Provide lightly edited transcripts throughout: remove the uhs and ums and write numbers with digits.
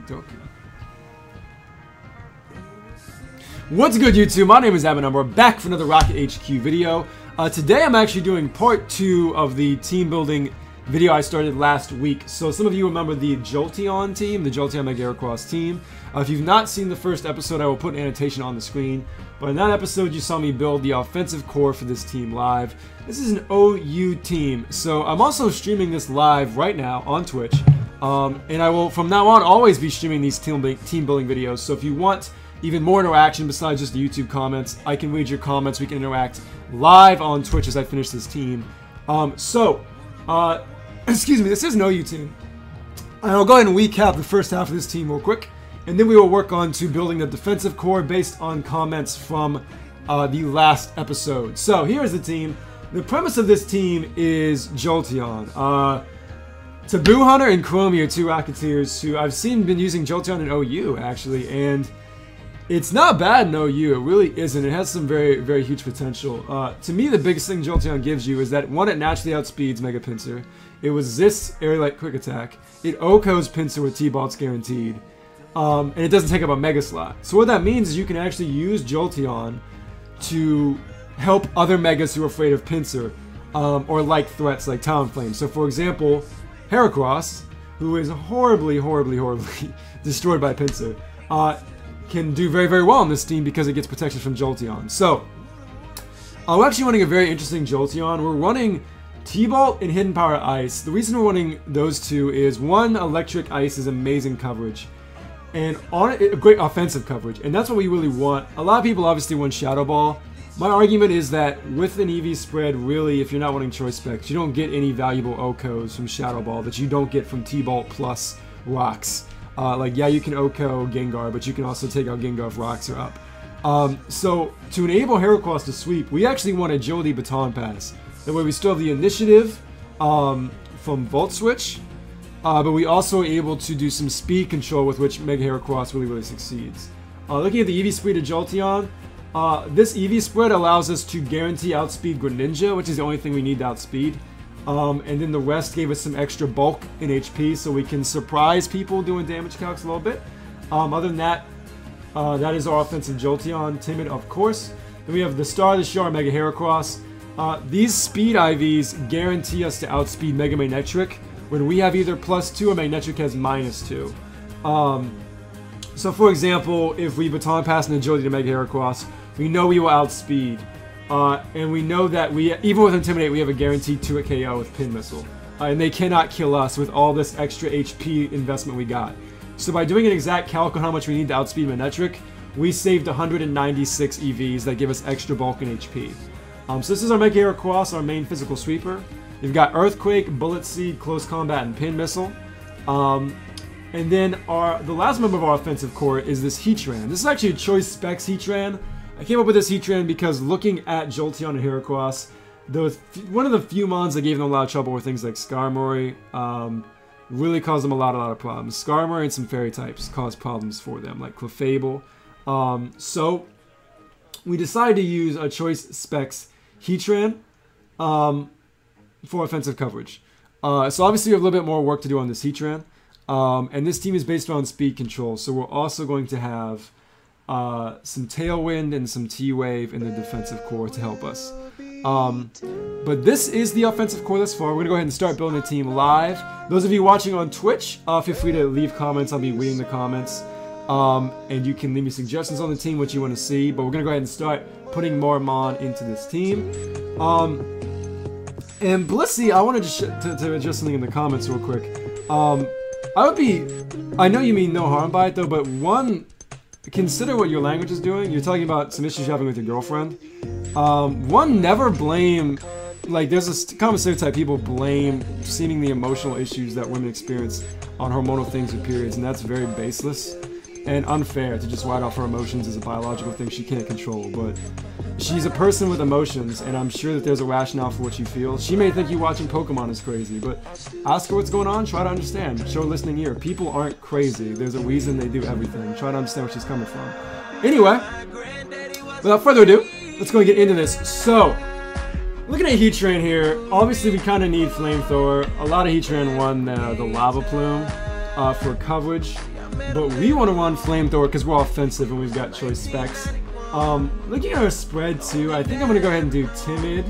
Doku. What's good, YouTube? My name is Abin, and we're back for another Rocket HQ video. Today I'm actually doing part 2 of the team building video I started last week. So some of you remember the Jolteon team, the Jolteon Mega Heracross team. If you've not seen the first episode, I will put an annotation on the screen. But in that episode, you saw me build the offensive core for this team live. This is an OU team, so I'm also streaming this live right now on Twitch. And I will, from now on, always be streaming these team building videos. So if you want even more interaction besides just the YouTube comments, I can read your comments. We can interact live on Twitch as I finish this team. Excuse me, this is an OU team. And I'll go ahead and recap the first half of this team real quick. And then we will work on to building the defensive core based on comments from the last episode. So here's the team. The premise of this team is Jolteon. Taboo Hunter and Chromie are two Rocketeers who I've seen been using Jolteon in OU actually, and it's not bad in OU. It really isn't. It has some very, very huge potential. To me, the biggest thing Jolteon gives you is that, one, it naturally outspeeds Mega Pinsir. It resists Air Light Quick Attack. It OHKOs Pinsir with T-Bolts guaranteed. And it doesn't take up a Mega Slot. So what that means is you can actually use Jolteon to help other Megas who are afraid of Pinsir, or like threats like Talonflame. So for example, Heracross, who is horribly destroyed by Pinsir, can do very, very well on this team because it gets protection from Jolteon. So, we're actually running a very interesting Jolteon. We're running T-Bolt and Hidden Power Ice. The reason we're running those two is, one, Electric Ice is amazing coverage, and on it, great offensive coverage, and that's what we really want. A lot of people obviously want Shadow Ball. My argument is that with an EV spread, really, if you're not running Choice Specs, you don't get any valuable OHKOs from Shadow Ball that you don't get from T-Bolt plus Rocks. Like, yeah, you can OHKO Gengar, but you can also take out Gengar if Rocks are up. So, to enable Heracross to sweep, we actually want Agility Baton Pass. That way we still have the initiative from Volt Switch, but we also are able to do some speed control with which Mega Heracross really succeeds. Looking at the EV speed of Jolteon, this EV spread allows us to guarantee outspeed Greninja, which is the only thing we need to outspeed. And then the rest gave us some extra bulk in HP, so we can surprise people doing damage calcs a little bit. Other than that, that is our offensive Jolteon. Timid, of course. Then we have the Star of the Show, Mega Heracross. These speed IVs guarantee us to outspeed Mega Magnetric when we have either +2 or Magnetric has -2. So for example, if we Baton Pass an Agility to Mega Heracross, we know we will outspeed. And we know that even with Intimidate, we have a guaranteed 2-hit KO with Pin Missile. And they cannot kill us with all this extra HP investment we got. So by doing an exact calc on how much we need to outspeed Magnetric, we saved 196 EVs that give us extra bulk in HP. So this is our Mega Heracross, our main physical sweeper. You've got Earthquake, Bullet Seed, Close Combat, and Pin Missile. And then the last member of our offensive core is this Heatran. This is actually a Choice Specs Heatran. I came up with this Heatran because looking at Jolteon and Heracross, one of the few mons that gave them a lot of trouble were things like Skarmory. Really caused them a lot of problems. Skarmory and some fairy types caused problems for them, like Clefable. So we decided to use a Choice Specs Heatran for offensive coverage. So obviously we have a little bit more work to do on this Heatran. And this team is based around speed control, so we're also going to have some Tailwind and some T-Wave in the defensive core to help us. But this is the offensive core thus far. We're going to go ahead and start building the team live. Those of you watching on Twitch, feel free to leave comments. I'll be reading the comments. And you can leave me suggestions on the team, what you want to see. But we're going to go ahead and start putting more Mon into this team. And Blissey, I wanted to address something in the comments real quick. I know you mean no harm by it though, but one, consider what your language is doing. You're talking about some issues you're having with your girlfriend. One, never blame, like there's a common stereotype, people blame seemingly emotional issues that women experience on hormonal things with periods, and that's very baseless and unfair to just write off her emotions as a biological thing she can't control. But she's a person with emotions, and I'm sure that there's a rationale for what she feels. She may think you watching Pokemon is crazy, but ask her what's going on, try to understand, show a listening ear. People aren't crazy, there's a reason they do everything. Try to understand where she's coming from. Anyway, without further ado, let's go and get into this. So, looking at Heatran here, obviously we kind of need Flamethrower. A lot of Heatran won the Lava Plume for coverage. But we want to run Flamethrower because we're offensive and we've got choice specs. Looking at our spread too, I think I'm going to go ahead and do Timid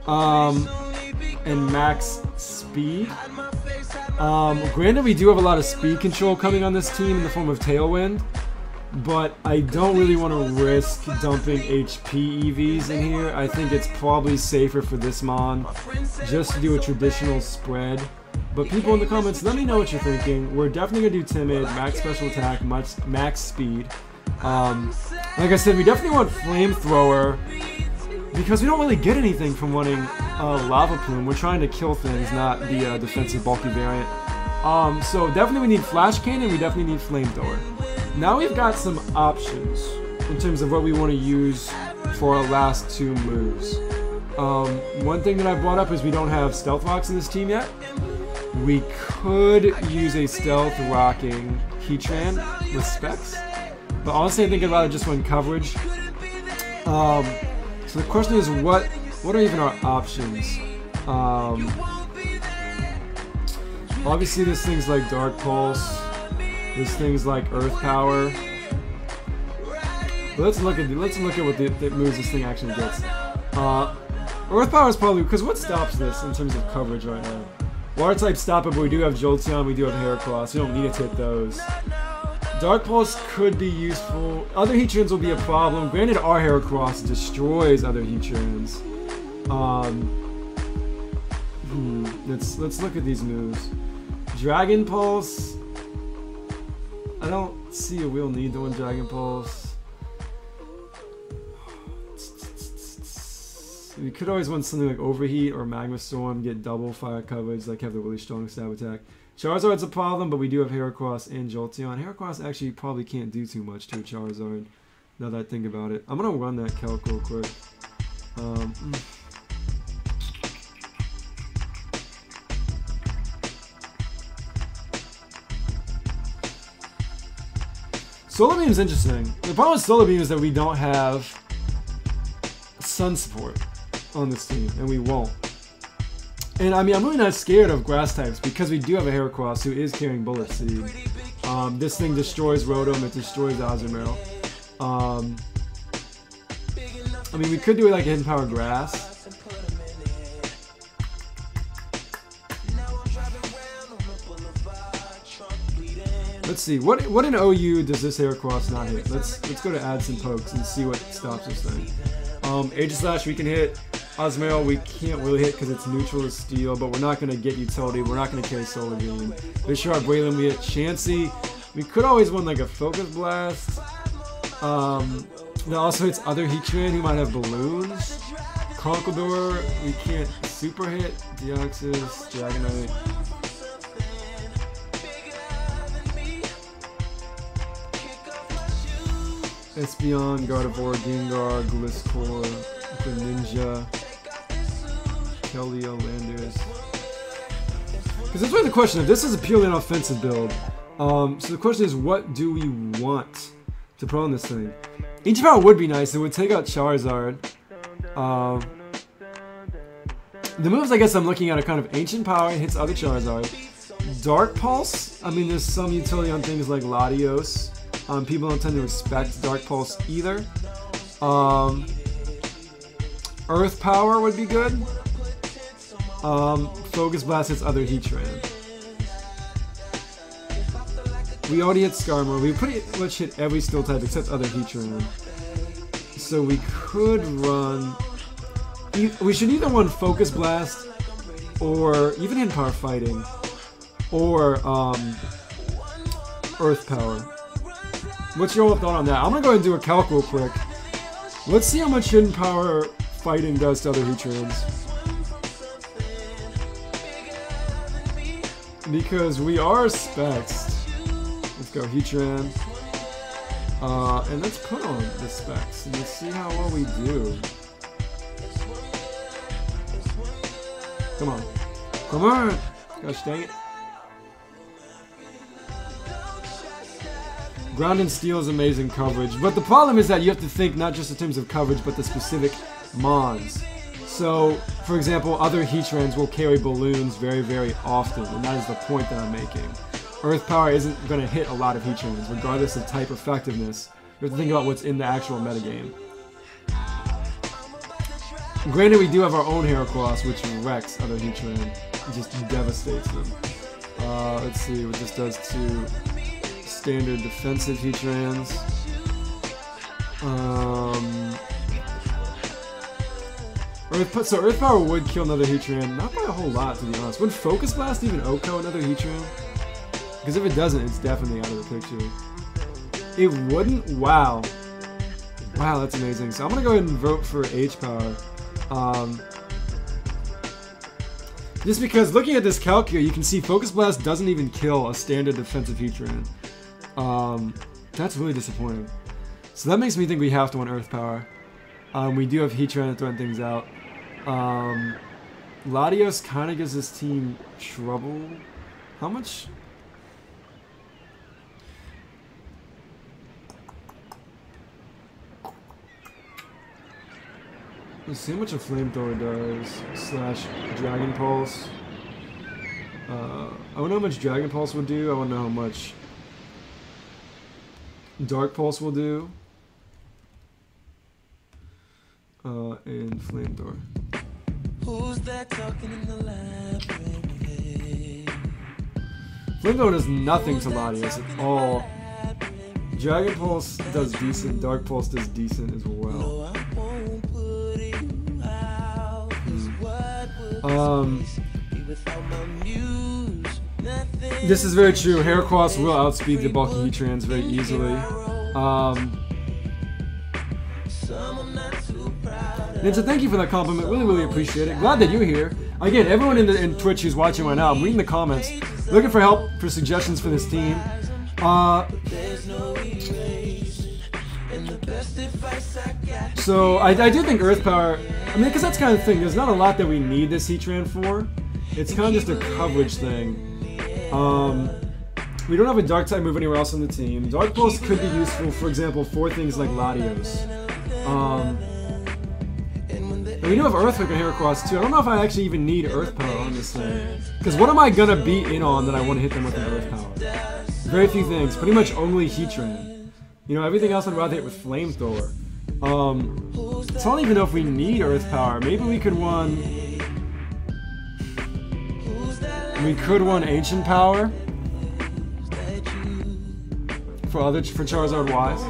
and Max Speed. Granted, we do have a lot of speed control coming on this team in the form of Tailwind, but I don't really want to risk dumping HP EVs in here. I think it's probably safer for this Mon just to do a traditional spread. But people in the comments, let me know what you're thinking. We're definitely going to do Timid, Max Special Attack, Max Speed. Like I said, we definitely want Flamethrower because we don't really get anything from running Lava Plume. We're trying to kill things, not the defensive bulky variant. So definitely we need Flash Cannon, we definitely need Flamethrower. Now we've got some options in terms of what we want to use for our last two moves. One thing that I brought up is we don't have Stealth Rocks in this team yet. We could use a Stealth Rocking Heatran with specs, but honestly I think I'd rather just run coverage. So the question is, what are even our options? Obviously there's things like Dark Pulse, there's things like Earth Power. But let's look at what the moves this thing actually gets. Earth Power is probably, because what stops this in terms of coverage right now? Water type stop it, but we do have Jolteon, we do have Heracross, we don't need to hit those. Dark Pulse could be useful. Other Heatrans will be a problem. Granted, our Heracross destroys other Heatrans. Let's look at these moves. Dragon Pulse. I don't see a real need to win Dragon Pulse. We could always win something like Overheat or Magma Storm, get double fire coverage, like have the really strong stab attack. Charizard's a problem, but we do have Heracross and Jolteon. Heracross actually probably can't do too much to a Charizard, now that I think about it. I'm going to run that calc real quick. Solar Beam's interesting. The problem with Solar Beam is that we don't have Sun support on this team, and we won't. And I mean, I'm really not scared of grass types because we do have a Heracross who is carrying Bullet Seed. This thing destroys Rotom, it destroys Azumarill. I mean, we could do it like a Hidden Power Grass. Let's see, what in OU does this Heracross not hit? Let's go to Ads and Pokes and see what stops this thing. Aegislash we can hit. Azumarill we can't really hit because it's neutral to steel, but we're not going to get utility. We're not going to carry Solar Beam. Bisharp, Waylon we hit. Chansey, we could always win like a Focus Blast. That also hits other Heatran who might have balloons. Conkeldurr, we can't super hit. Deoxys, Dragonite. Espeon, Gardevoir, Gengar, Gliscor, Greninja, Keldeo, Landers. Because that's really the question. If this is a purely an offensive build, so the question is, what do we want to put on this thing? Ancient Power would be nice. It would take out Charizard. The moves I guess I'm looking at are kind of Ancient Power, hits other Charizard. Dark Pulse, I mean there's some utility on things like Latios. People don't tend to expect Dark Pulse either. Earth Power would be good. Focus Blast hits other Heatran. We already hit Skarmory. We pretty much hit every Steel type except other Heatran. So we could run... We should either run Focus Blast or even Hidden Power Fighting or Earth Power. What's your thought on that? I'm gonna go ahead and do a calc real quick. Let's see how much Hidden Power Fighting does to other Heatrans. Because we are specs. Let's go Heatran. And let's put on the specs and let's see how well we do. Come on. Come on! Gosh dang it. Ground and Steel is amazing coverage, but the problem is that you have to think not just in terms of coverage, but the specific Mons. So, for example, other Heatrans will carry balloons very, very often, and that is the point that I'm making. Earth Power isn't going to hit a lot of Heatrans, regardless of type effectiveness. You have to think about what's in the actual metagame. Granted, we do have our own Heracross, which wrecks other Heatran. It just devastates them. Let's see what this does to standard defensive Heatrans. So Earth Power would kill another Heatran, not by a whole lot to be honest. Would Focus Blast even OHKO another Heatran? Because if it doesn't, it's definitely out of the picture. It wouldn't? Wow. Wow, that's amazing. So I'm going to go ahead and vote for H-Power. Just because looking at this calc here, you can see Focus Blast doesn't even kill a standard defensive Heatran. That's really disappointing. So that makes me think we have to want Earth Power. We do have Heatran to threaten things out. Latios kind of gives this team trouble. How much? Let's see how much a Flamethrower does. Slash Dragon Pulse. I want to know how much Dragon Pulse will do. I want to know how much Dark Pulse will do. And Flamethrower. Who's that talking in the library? Flamethrower does nothing to Latios at all. Dragon Pulse does decent. Dark Pulse does decent as well. This is very true. Heracross will outspeed the bulky Heatrans very easily. Ninja, thank you for that compliment. Really, really appreciate it. Glad that you're here. Again, everyone in Twitch who's watching right now, I'm reading the comments, looking for help, for suggestions for this team. So I do think Earth Power. I mean, because that's kind of the thing. There's not a lot that we need this Heatran for. It's kind of just a coverage thing. We don't have a Dark type move anywhere else on the team. Dark Pulse could be useful, for example, for things like Latios. And we do have Earthquake on Heracross too. I don't know if I actually even need Earth Power on this thing. Because what am I gonna be in on that I want to hit them with an Earth Power? Very few things. Pretty much only Heatran. You know, everything else I'd rather hit with Flamethrower. So I don't even know if we need Earth Power. Maybe we could run. We could run Ancient Power for Charizard Wise.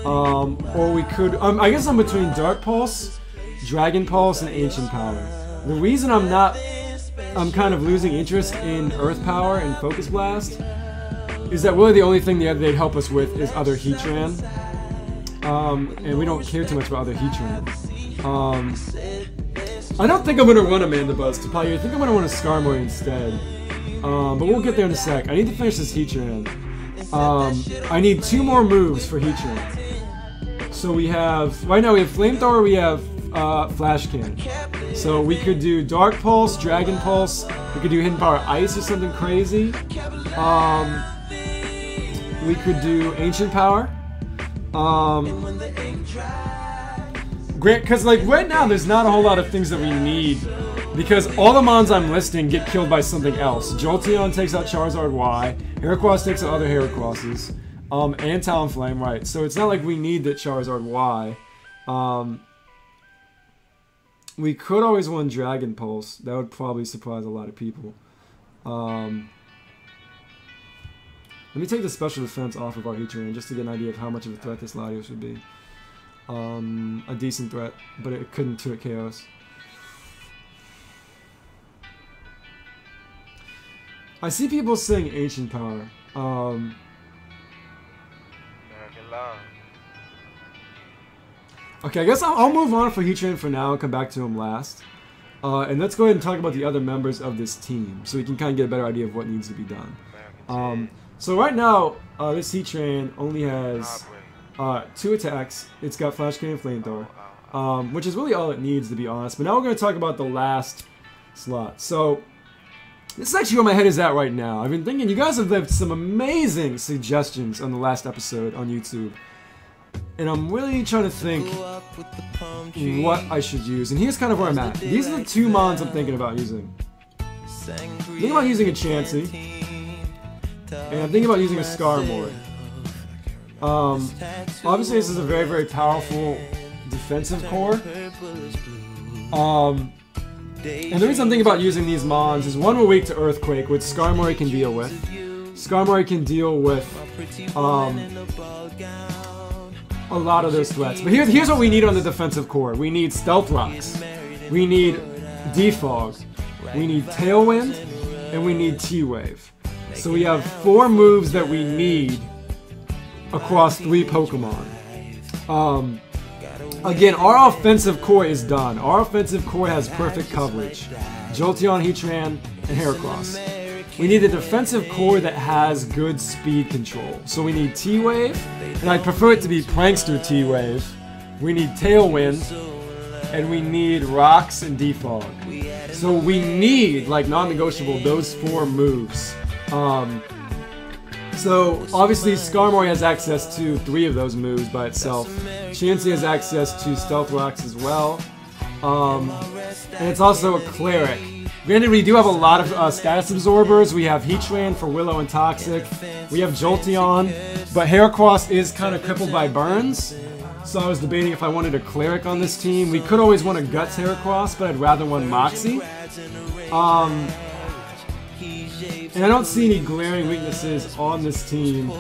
Or we could. I guess I'm between Dark Pulse, Dragon Pulse, and Ancient Power. The reason I'm kind of losing interest in Earth Power and Focus Blast is that really the only thing they'd help us with is other Heatran. And we don't care too much about other Heatran. I don't think I'm going to run Amanda Buzz to Pallier. I think I'm going to run a Skarmory instead. But we'll get there in a sec. I need to finish this Heatran. I need 2 more moves for Heatran. So we have, right now we have Flamethrower, we have Flash Cannon. So we could do Dark Pulse, Dragon Pulse, we could do Hidden Power Ice or something crazy. We could do Ancient Power. Because like right now there's not a whole lot of things that we need because all the mons I'm listing get killed by something else. Jolteon takes out Charizard Y, Heracross takes out other Heracrosses, and Talonflame, right. So it's not like we need that Charizard Y. We could always run Dragon Pulse. That would probably surprise a lot of people. Let me take the special defense off of our Heatran just to get an idea of how much of a threat this Latios would be. A decent threat, but it couldn't 2-hit KOs. I see people saying Ancient Power. Okay, I guess I'll move on for Heatran for now and come back to him last. And let's go ahead and talk about the other members of this team so we can kind of get a better idea of what needs to be done. So right now, this Heatran only has 2 attacks. It's got Flash Cannon and Flamethrower, which is really all it needs, to be honest. But now we're going to talk about the last slot. So this is actually where my head is at right now. I've been thinking, you guys have left some amazing suggestions on the last episode on YouTube. And I'm really trying to think what I should use. And here's kind of where I'm at. These are the 2 mons I'm thinking about using. Thinking about using a Chansey. And I'm thinking about using a Skarmory. Obviously this is a very, very powerful defensive core. And the reason I'm thinking about using these mons is one, we're weak to Earthquake, which Skarmory can deal with. Skarmory can deal with a lot of those threats. But here's what we need on the defensive core. We need Stealth Rocks. We need Defog. We need Tailwind. And we need T-Wave. So we have 4 moves that we need across 3 Pokemon. Again, our offensive core is done. Our offensive core has perfect coverage. Jolteon, Heatran, and Heracross. We need a defensive core that has good speed control. So we need T-Wave, and I prefer it to be Prankster T-Wave. We need Tailwind, and we need Rocks and Defog. So we need, like, non-negotiable, those 4 moves. So obviously Skarmory has access to 3 of those moves by itself. Chansey has access to Stealth Rocks as well. And it's also a Cleric. Granted, we do have a lot of status absorbers. We have Heatran for Willow and Toxic. We have Jolteon, but Heracross is kind of crippled by burns. So I was debating if I wanted a Cleric on this team. We could always want a Guts Heracross, but I'd rather one Moxie. And I don't see any glaring weaknesses on this team.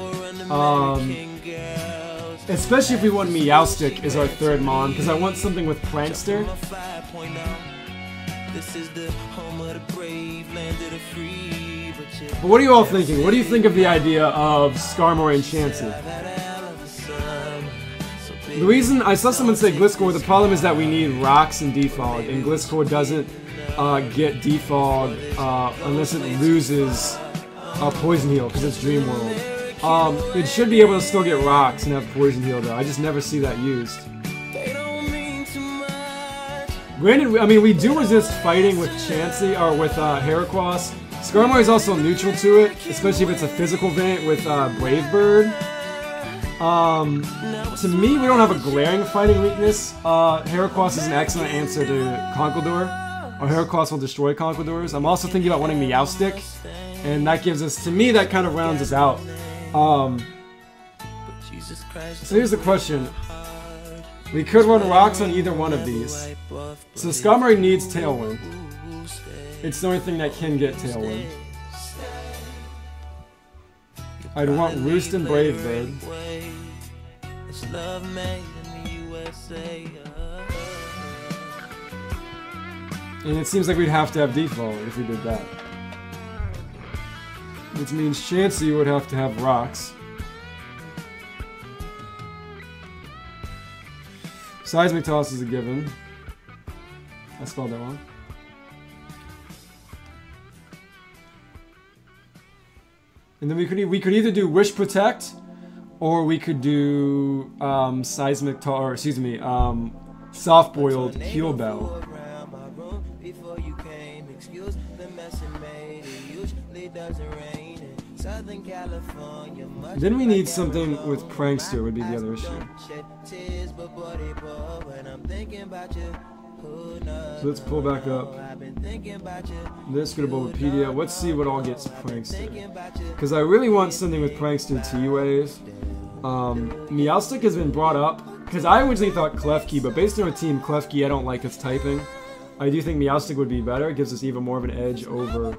Especially if we want Meowstic as our 3rd mon, because I want something with Prankster. But what are you all thinking? What do you think of the idea of Skarmory and Chansey? The reason, I saw someone say Gliscor, the problem is that we need Rocks and Defog, and Gliscor doesn't get Defog unless it loses Poison Heal, because it's Dream World. It should be able to still get Rocks and have Poison Heal though, I just never see that used. Granted, I mean, we do resist fighting with Chansey, or with Heracross. Skarmory is also neutral to it, especially if it's a physical variant with Brave Bird. To me, we don't have a glaring fighting weakness. Heracross is an excellent answer to Conkeldurr, or Heracross will destroy Conkeldurrs. I'm also thinking about wanting Meowstic, and that gives us, to me, that kind of rounds us out. So here's the question. We could run Rocks on either one of these. So Skarmory needs Tailwind. It's the only thing that can get Tailwind. I'd want Roost and Brave Bird. And it seems like we'd have to have Defog if we did that. Which means Chansey would have to have Rocks. Seismic Toss is a given. I spelled that wrong. And then we could either do Wish Protect, or we could do Seismic Toss, or excuse me, Soft Boiled Heal Bell. Then we need something with Prankster would be the other issue. So let's pull back up. This could have been Wikipedia. Let's see what all gets Prankster. Because I really want something with Prankster T-Wave. Meowstic has been brought up. Because I originally thought Klefki, but based on our team Klefki, I don't like its typing. I do think Meowstic would be better. It gives us even more of an edge over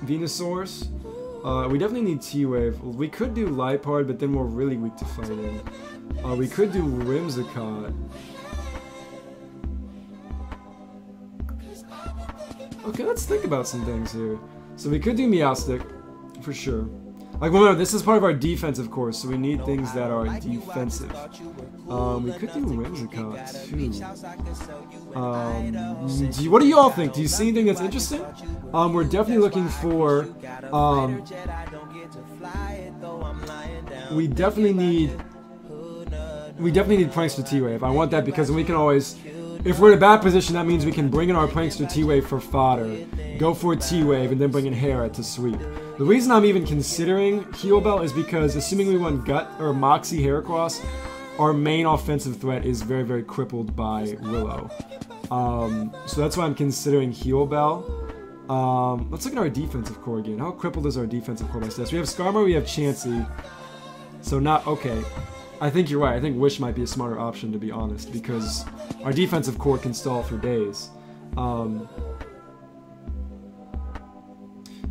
Venusaurus. We definitely need T-Wave. We could do Liepard, but then we're really weak to fighting. We could do Whimsicott. Okay, let's think about some things here. So we could do Meowstic, for sure. Like, remember, this is part of our defensive course, so we need things that are defensive. We could do Whimsicott, too. What do you all think? Do you see anything that's interesting? We're definitely looking for... We definitely need Prankster T-Wave. I want that because we can always... If we're in a bad position, that means we can bring in our Prankster T-Wave for fodder, go for a T-Wave, and then bring in Hera to sweep. The reason I'm even considering Heal Bell is because, assuming we want Gut or Moxie Heracross, our main offensive threat is very, very crippled by Willow. So that's why I'm considering Heal Bell. Let's look at our defensive core again. How crippled is our defensive core by stats? We have Skarmory, we have Chansey. So not, okay. I think you're right. I think Wish might be a smarter option, to be honest, because our defensive core can stall for days.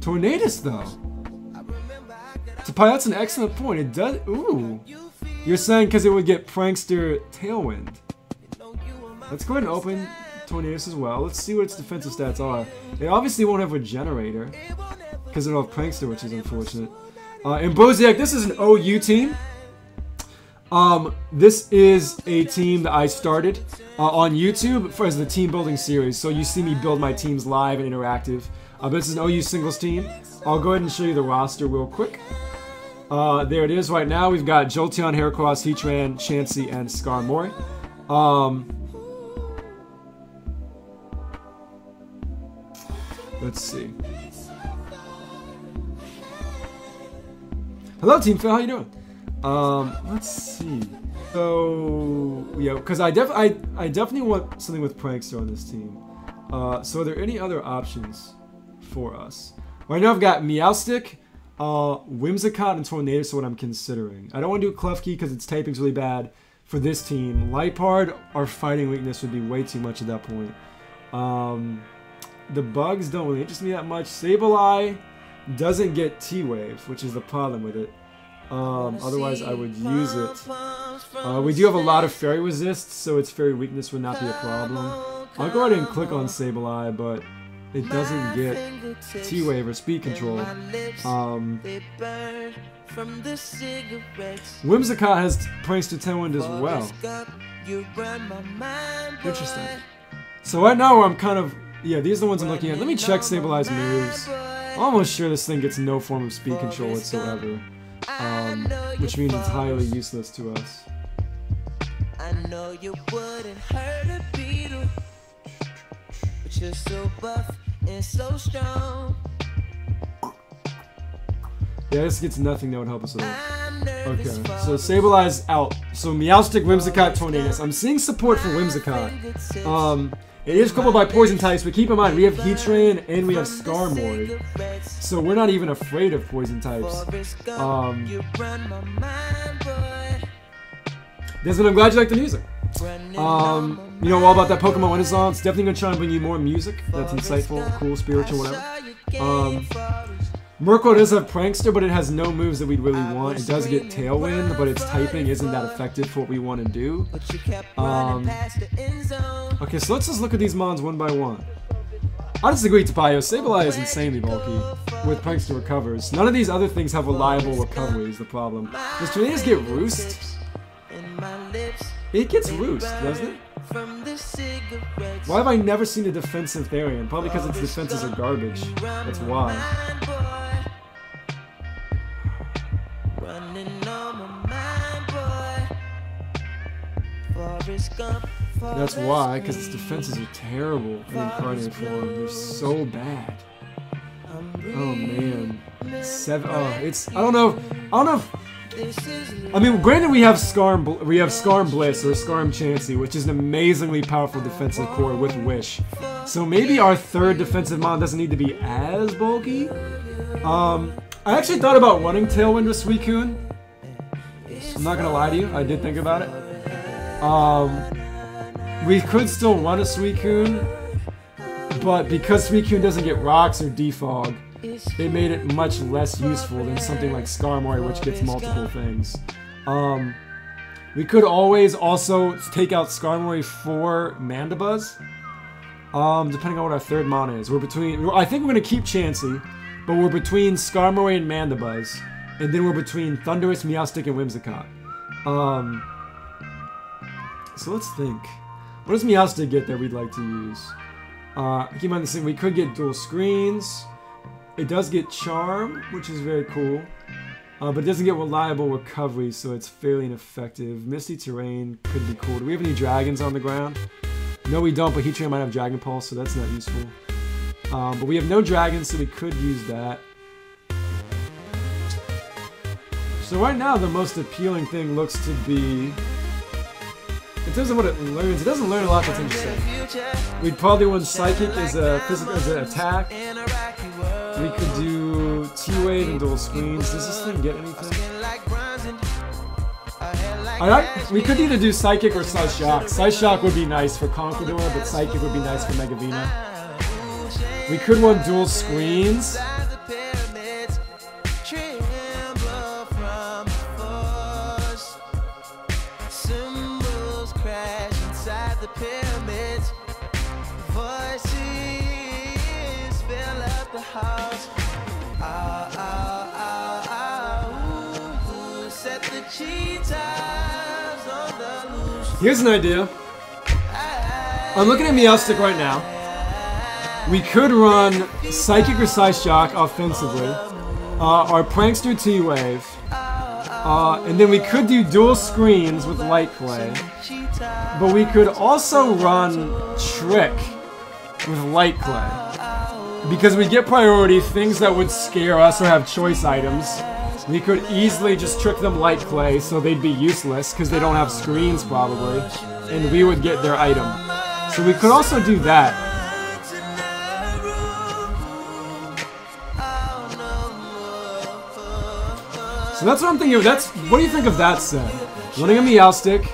Tornadus, though. That's an excellent point. It does. Ooh. You're saying because it would get Prankster Tailwind. Let's go ahead and open Tornadus as well. Let's see what its defensive stats are. It obviously won't have Regenerator because it'll have Prankster, which is unfortunate. And Boziak, this is an OU team. This is a team that I started on YouTube as the team building series. So you see me build my teams live and interactive. But this is an OU singles team. I'll go ahead and show you the roster real quick. There it is right now. We've got Jolteon, Heracross, Heatran, Chansey, and Skarmory. Let's see. Hello, Team Phil. How you doing? Let's see. So yeah, because I definitely want something with Prankster on this team. So are there any other options for us? Right now I've got Meowstic, Whimsicott, and Tornadus are what I'm considering. I don't want to do Klefki because its typing's really bad for this team. Liepard, our fighting weakness would be way too much at that point. The bugs don't really interest me that much. Sableye doesn't get T-Wave, which is the problem with it. Otherwise I would use it. We do have a lot of Fairy Resist, so its Fairy Weakness would not be a problem. I'll go ahead and click on Sableye, but it doesn't get T-Wave or Speed Control. Whimsicott has Prankster Tailwind as well. Interesting. So right now I'm kind of... Yeah, these are the ones I'm looking at. Let me check Sableye's moves. I'm almost sure this thing gets no form of speed control whatsoever. Which means it's highly useless to us. I know you wouldn't hurt a beetle, but you're so buff and so strong. Yeah, this gets nothing that would help us at all. Okay, so Sableye's out. So Meowstic, Whimsicott, Tornadus. I'm seeing support for Whimsicott. It is crippled by poison types, but keep in mind, we have Heatran and we have Skarmory. So we're not even afraid of poison types. Desmond, I'm glad you like the music. You know all about that Pokemon Renaissance. Definitely going to try and bring you more music that's insightful, cool, spiritual, whatever. Murkrow does have Prankster, but it has no moves that we'd really want. It does get Tailwind, but its typing isn't that effective for what we want to do. Okay, so let's just look at these mons one by one. I disagree, Tapayo. Sableye is insanely bulky with Prankster recovers. None of these other things have reliable recovery is the problem. Does Tornadus get Roost? It gets Roost, doesn't it? Why have I never seen a defensive Therian? Probably because its defenses are garbage. That's why. That's why, because its defenses are terrible in incarnate form. They're so bad. Oh man. It's I don't know if I mean, granted we have Skarm Bliss or Skarm Chansey, which is an amazingly powerful defensive core with Wish. So maybe our third defensive mon doesn't need to be as bulky. I actually thought about running Tailwind with Suicune. I'm not gonna lie to you, I did think about it. We could still run a Suicune, but because Suicune doesn't get Rocks or Defog, it made it much less useful than something like Skarmory, which gets multiple things. We could always also take out Skarmory for Mandibuzz, depending on what our third mon is. I think we're going to keep Chansey, but we're between Skarmory and Mandibuzz, and then we're between Thundurus, Meowstic, and Whimsicott. So let's think. What does Meowstic get that we'd like to use? Keep in mind this thing, we could get dual screens. It does get Charm, which is very cool, but it doesn't get reliable recovery, so it's fairly ineffective. Misty Terrain could be cool. Do we have any dragons on the ground? No, we don't, but Heatran might have Dragon Pulse, so that's not useful. But we have no dragons, so we could use that. So right now, the most appealing thing looks to be... In terms of what it learns, it doesn't learn a lot that's interesting. We'd probably want Psychic as a physical, as an attack. We could do T-Wave and dual screens. Does this thing get anything? We could either do Psychic or Size Shock. Size Shock would be nice for Conqueror, but Psychic would be nice for Megavina. We could run dual screens. Here's an idea. I'm looking at Meowstic right now. We could run Psychic or Size Shock offensively. Our Prankster T-Wave. And then we could do dual screens with Light Clay. But we could also run Trick with Light Clay. Because we get priority, things that would scare us or have choice items. We could easily just trick them Light Clay so they'd be useless because they don't have screens probably. And we would get their item. So we could also do that. So that's what I'm thinking of. What do you think of that set? Running a Meowstic.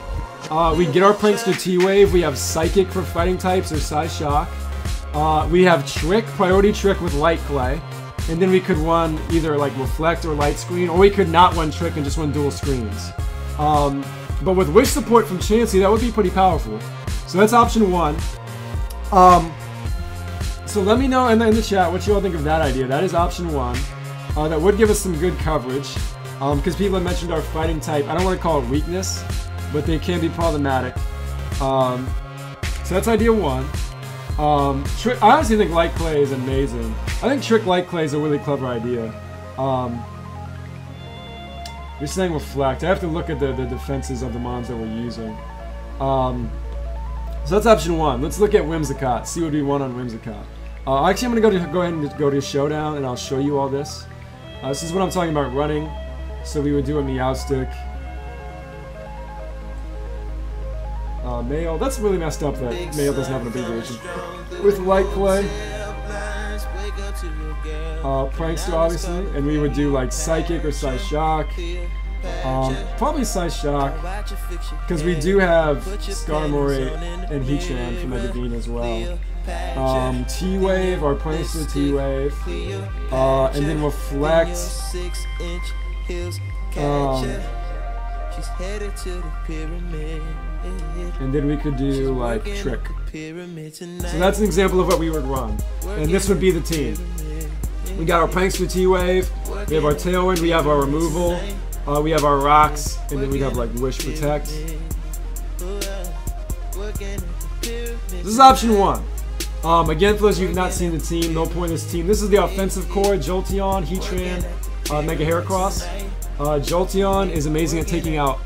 We get our Prankster T-Wave. We have Psychic for fighting types or Size Shock. We have Trick, Priority Trick with Light Clay. And then we could run either like Reflect or Light Screen, or we could not run Trick and just run dual screens. But with Wish support from Chansey, that would be pretty powerful. So that's option one. So let me know in the chat what you all think of that idea. That is option one. That would give us some good coverage. Because people have mentioned our fighting type. I don't want to call it weakness, but they can be problematic. So that's idea one. I honestly think Light Clay is amazing. I think Trick Light Clay is a really clever idea. You're saying Reflect. I have to look at the defenses of the mons that we're using. So that's option one. Let's look at Whimsicott. See what we want on Whimsicott. Actually, I'm going to go ahead and go to Showdown, and I'll show you all this. This is what I'm talking about running. So we would do a Meowstic. Mail. That's really messed up that Mail doesn't have an abbreviation. With Light Clay. Prankster, obviously. And we would do like Psychic or Size Shock. Probably Size Shock. Because we do have Skarmory and Heatran from Megavine as well. T-Wave, our Prankster T-Wave. And then Reflect. And then we could do like Trick. So that's an example of what we would run. And this would be the team. We got our Prankster T-Wave, we have our Tailwind, we have our Removal, we have our Rocks, and then we have like Wish Protect. This is option one. Again, for those of you who have not seen the team, no point in this team. This is the offensive core: Jolteon, Heatran, Mega Heracross. Jolteon is amazing at taking out.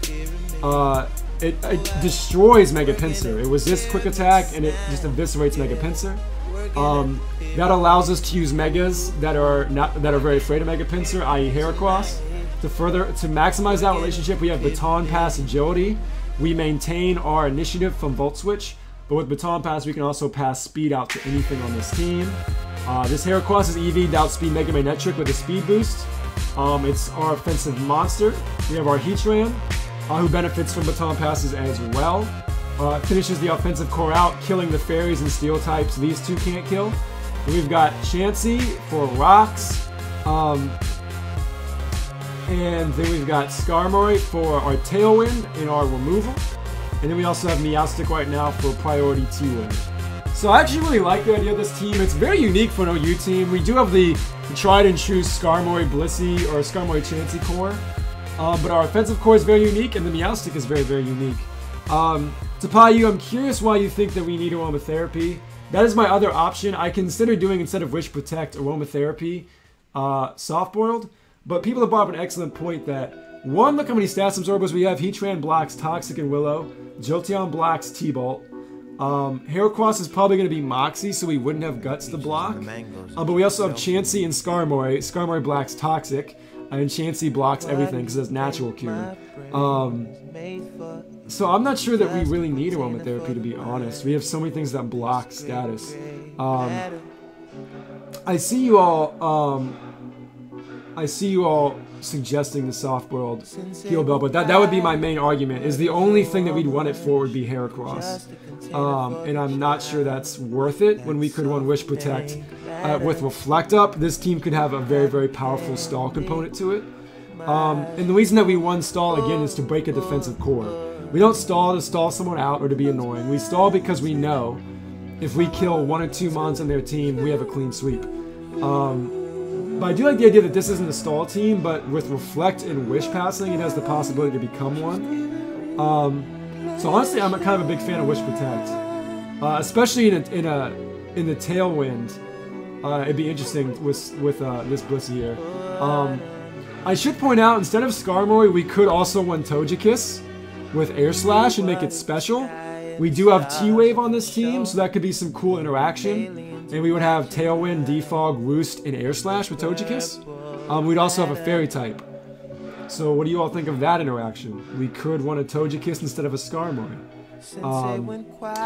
It destroys Mega Pinsir. It resists quick attack and it just eviscerates Mega Pinsir. That allows us to use Megas that are very afraid of Mega Pinsir, i.e. Heracross. To maximize that relationship, we have Baton Pass Agility. We maintain our initiative from Volt Switch, but with Baton Pass we can also pass speed out to anything on this team. This Heracross is EV'd outspeed Mega Magnetric with a speed boost. It's our offensive monster. We have our Heatran, who benefits from Baton Passes as well. Finishes the offensive core out, killing the fairies and steel types these two can't kill. And we've got Chansey for Rocks. And then we've got Skarmory for our Tailwind and our Removal. And then we also have Meowstic right now for Priority T-Wave. So I actually really like the idea of this team. It's very unique for an OU team. We do have the tried and true Skarmory Blissey or Skarmory Chansey core. But our offensive core is very unique, and the Meowstic is very, very unique. Tapayu, I'm curious why you think that we need Aromatherapy. That is my other option. I consider doing, instead of Wish Protect, Aromatherapy soft-boiled. But people have brought up an excellent point that, one, look how many stats absorbers we have. Heatran blocks Toxic and Willow. Jolteon blocks T-Bolt. Heracross is probably going to be Moxie, so we wouldn't have Guts to block. But we also have Chansey and Skarmory. Skarmory blocks Toxic, and Chansey blocks everything because it's Natural Cure. So I'm not sure that we really need Aromatherapy, to be honest. We have so many things that block status. I see you all. I see you all suggesting the soft world Heal Bell, but that would be my main argument. Is the only thing that we'd run it for would be Heracross, and I'm not sure that's worth it when we could run Wish Protect with Reflect Up. This team could have a very, very powerful stall component to it, and the reason that we run stall again is to break a defensive core. We don't stall to stall someone out or to be annoying. We stall because we know if we kill 1 or 2 mons on their team, we have a clean sweep. But I do like the idea that this isn't a stall team, but with Reflect and Wish passing, it has the possibility to become one. So honestly, I'm kind of a big fan of Wish Protect, especially in the Tailwind. It'd be interesting with this Blissey here. I should point out, instead of Skarmory, we could also run Togekiss with Air Slash and make it special. We do have T-Wave on this team, so that could be some cool interaction. And we would have Tailwind, Defog, Roost, and Air Slash with Togekiss. We'd also have a Fairy type. So what do you all think of that interaction? We could run a Togekiss instead of a Skarmory.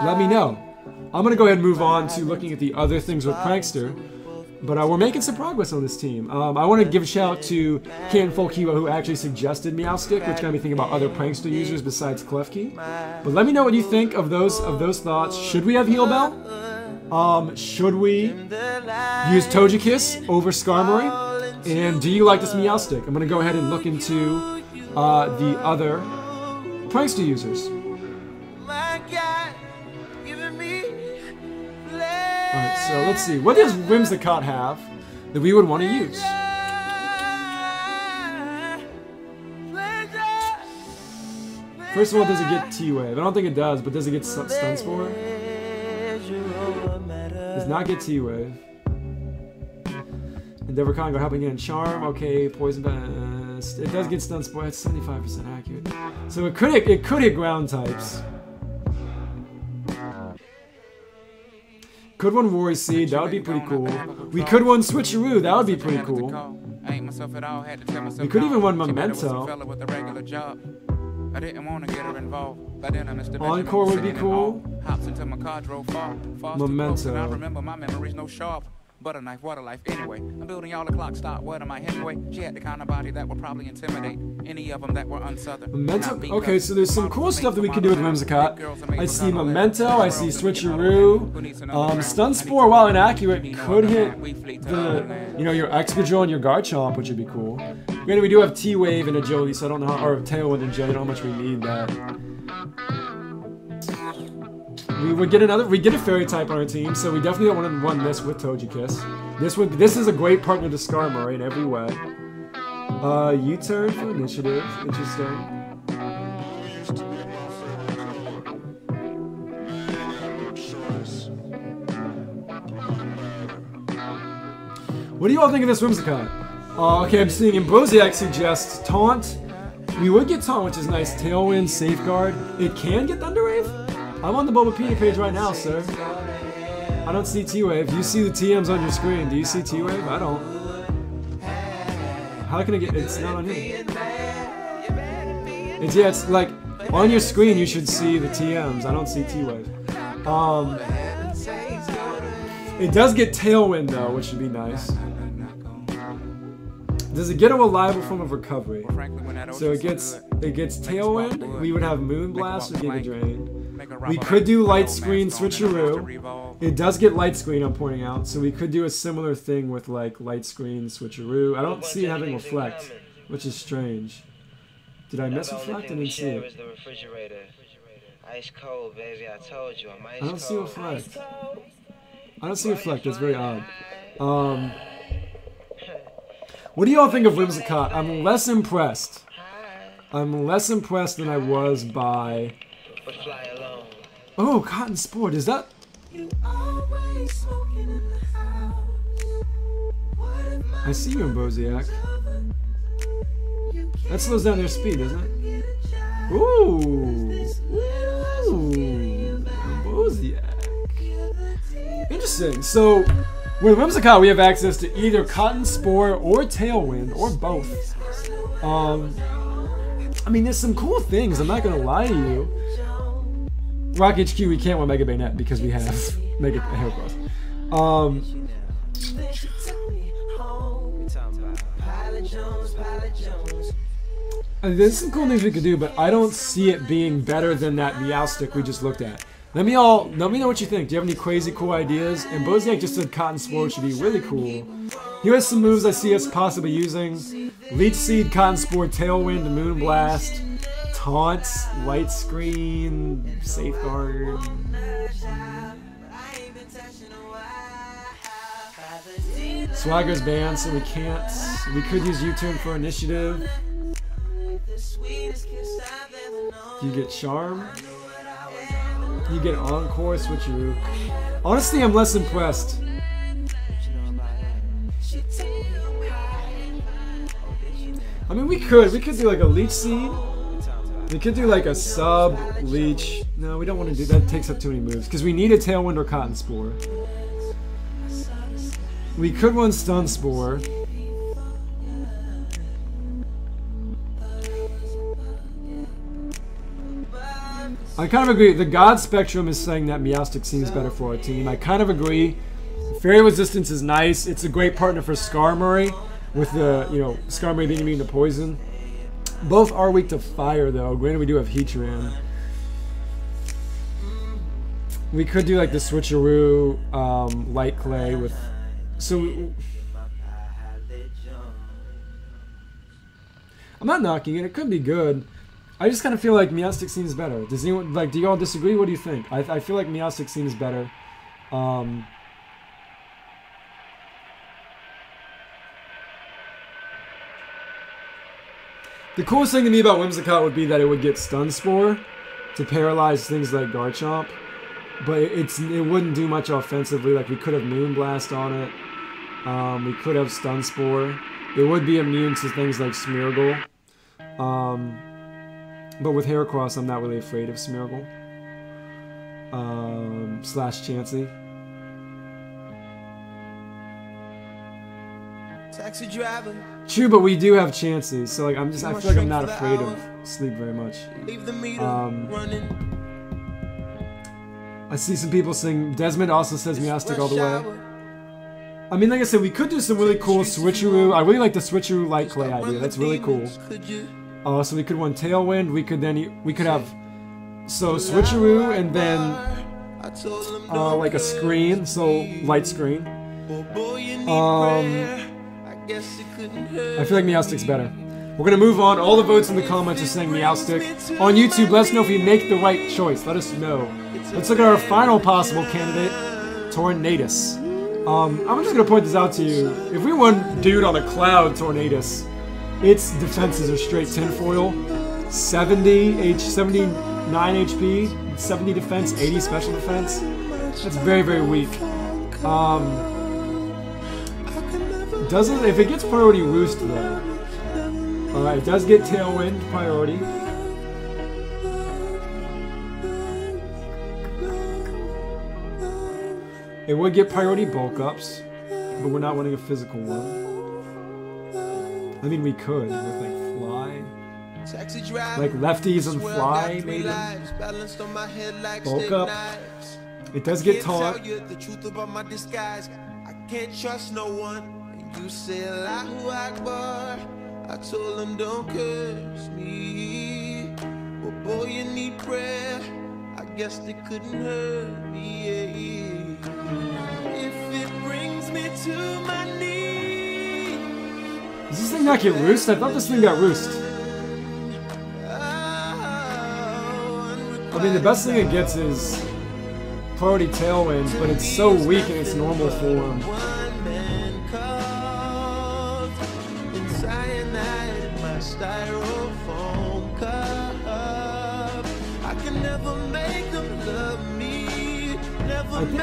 Let me know. I'm going to go ahead and move on to looking at the other things with Prankster. But we're making some progress on this team. I want to give a shout out to Can Folk Hero, who actually suggested Meowstick, which got me thinking about other Prankster users besides Klefki. But let me know what you think of those thoughts. Should we have Heal Bell? Should we use Togekiss over Skarmory? And do you like this Meowstick? I'm going to go ahead and look into the other Prankster users. Alright, so let's see. What does Whimsicott have that we would want to use? First of all, does it get T-Wave? I don't think it does, but does it get Stun Spore? Does not get T-Wave. Endeavor Congo helping in Charm. Okay, Poison Vest. It does get Stun Spore. It's 75% accurate. So it could hit ground types. Could run Rory Seed, that would be pretty cool. We could run Switcheroo, that would be pretty cool. We could even run Memento. Encore would be cool. Memento. Butter knife, water life, anyway. I'm building y'all a clock stop. What am I anyway? She had the kind of body that would probably intimidate any of them that were unsouthern. Memento? Okay, so there's some cool stuff that we can do with Whimsicott. I see Memento, I see Switcheroo. Stun Spore, while inaccurate, could hit the, your Excadrill and your Garchomp, which would be cool. Granted, we do have T-Wave and Agility, so I don't know how, or Tailwind and Agility, I don't know how much we need that. We would get a Fairy type on our team, so we definitely don't want to run this with Togekiss. This is a great partner to Skarmory in every way. U-turn for initiative, interesting. What do you all think of this Whimsicott? Okay, I'm seeing Ambrosiac suggests Taunt. We would get Taunt, which is nice. Tailwind, Safeguard. It can get Thunder Wave? I'm on the Bulbapedia page right now, sir. I don't see T-Wave. You see the TMs on your screen. Do you see T-Wave? I don't. How can I get... It's not on here. It's like, on your screen you should see the TMs. I don't see T-Wave. It does get Tailwind, though, which should be nice. Does it get a reliable form of recovery? So it gets Tailwind. We would have Moonblast or Giga Drain. We could do Light Screen Switcheroo. It does get Light Screen, I'm pointing out, so we could do a similar thing with like Light Screen Switcheroo. I don't see it having Reflect, which is strange. Did I miss Reflect? I didn't see it. Ice cold, baby. I told you, I'm ice I don't see Reflect. I don't see Reflect. That's very odd. What do you all think of Whimsicott? I'm less impressed. I'm less impressed than I was by... Oh, Cotton Spore. Does that... I see you, Ambrosiac. That slows down their speed, doesn't it? Ooh. Ooh. Ambrosiac. Interesting. So, with Whimsicott, we have access to either Cotton Spore or Tailwind, or both. I mean, there's some cool things, I'm not gonna lie to you. Rock HQ, we can't run Mega Bayonet because we have Mega Heracross. There's some cool things we could do, but I don't see it being better than that Meowstic we just looked at. Let me know what you think. Do you have any crazy cool ideas? And Bozniak just said Cotton Spore, which would be really cool. Here are some moves I see us possibly using. Leech Seed, Cotton Spore, Tailwind, Moonblast, Taunts, Light Screen, Safeguard. Swagger's banned, so we can't. We could use U-turn for initiative. You get Charm. You get Encore, Switcheroo. Honestly, I'm less impressed. I mean, we could do like a Leech Seed. We could do like a sub Leech. No, we don't want to do that. It takes up too many moves because we need a Tailwind or Cotton Spore. We could run Stun Spore. I kind of agree. The God Spectrum is saying that Meowstic seems better for our team. I kind of agree. Fairy Resistance is nice. It's a great partner for Skarmory, with the, Skarmory being immune to poison. Both are weak to fire, though. Granted, we do have Heatran. We could do like the Switcheroo, Light Clay with. So I'm not knocking it. It could be good. I just kind of feel like Meowstic seems better. Does anyone do you all disagree? What do you think? I feel like Meowstic seems better. The coolest thing to me about Whimsicott would be that it would get Stun Spore to paralyze things like Garchomp, but it wouldn't do much offensively. Like we could have Moonblast on it. We could have Stun Spore. It would be immune to things like Smeargle. But with Heracross, I'm not really afraid of Smeargle. Slash Chansey. Taxi driver. True, but we do have Chansey, so like I feel like I'm not afraid of Sleep very much. I see some people saying Desmond also says Meowstic all the way. I mean, like I said, we could do some really cool Switcheroo. I really like the Switcheroo Light Clay idea. That's really cool. So we could run Tailwind. We could have Switcheroo and then like a screen, so Light Screen. I feel like Meowstic's better. We're gonna move on. All the votes in the comments are saying Meowstic. On YouTube, let us know if you make the right choice. Let us know. Let's look at our final possible candidate, Tornadus. I'm just gonna point this out to you. If we run Dude on a Cloud Tornadus, its defenses are straight tinfoil. 79 HP, 70 defense, 80 special defense. That's very, very weak. If it gets priority Roost though. Alright, it does get Tailwind priority. It would get priority bulk ups, but we're not running a physical one. I mean, we could with like Fly. Like lefties and Fly, maybe. Bulk up. It does get Taunt. I can't trust no one. You say Allahu Akbar. I told them don't curse me. But boy, you need prayer. I guess they couldn't hurt me. If it brings me to my knees. Does this thing not get Roost? I thought this thing got Roost. I mean, the best thing it gets is priority Tailwind, but it's so weak in its normal form.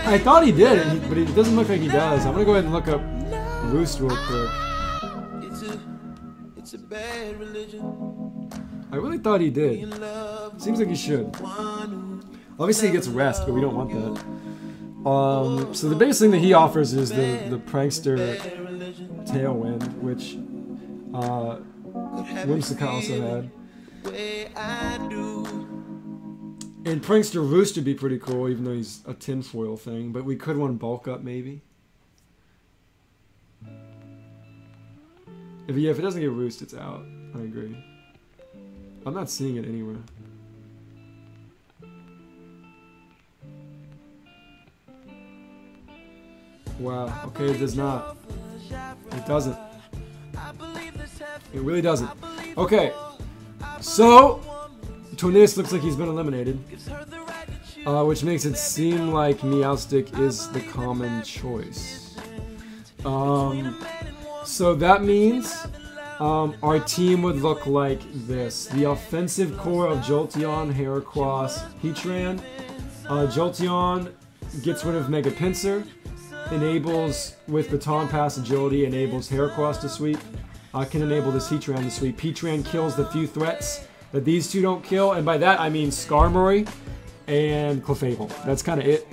I thought he did, but it doesn't look like he does. I'm gonna go ahead and look up Roost real quick. It's a bad religion. I really thought he did. Seems like he should. Obviously he gets Rest, but we don't want that. So the biggest thing that he offers is the Prankster Tailwind, which Whimsicott also had. And Prankster Roost would be pretty cool, even though he's a tinfoil thing. But we could run Bulk Up, maybe. If it doesn't get Roost, it's out. I agree. I'm not seeing it anywhere. Wow, okay, it does not. It doesn't. It really doesn't. Okay, so Tornadus looks like he's been eliminated, which makes it seem like Meowstic is the common choice. So that means our team would look like this. The offensive core of Jolteon, Heracross, Heatran. Jolteon gets rid of Mega Pinsir. Enables, with Baton Pass Agility, enables Heracross to sweep. Can enable this Heatran to sweep. Heatran kills the few threats that these two don't kill, and by that I mean Skarmory and Clefable. That's kind of it.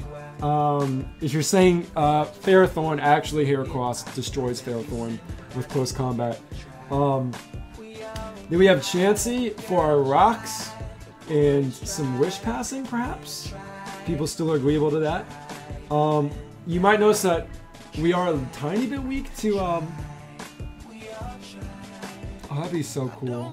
If you're saying Ferrothorn, actually Heracross destroys Ferrothorn with close combat. Then we have Chansey for our rocks and some wish passing, perhaps. People still are agreeable to that. You might notice that we are a tiny bit weak to, oh, that'd be so cool.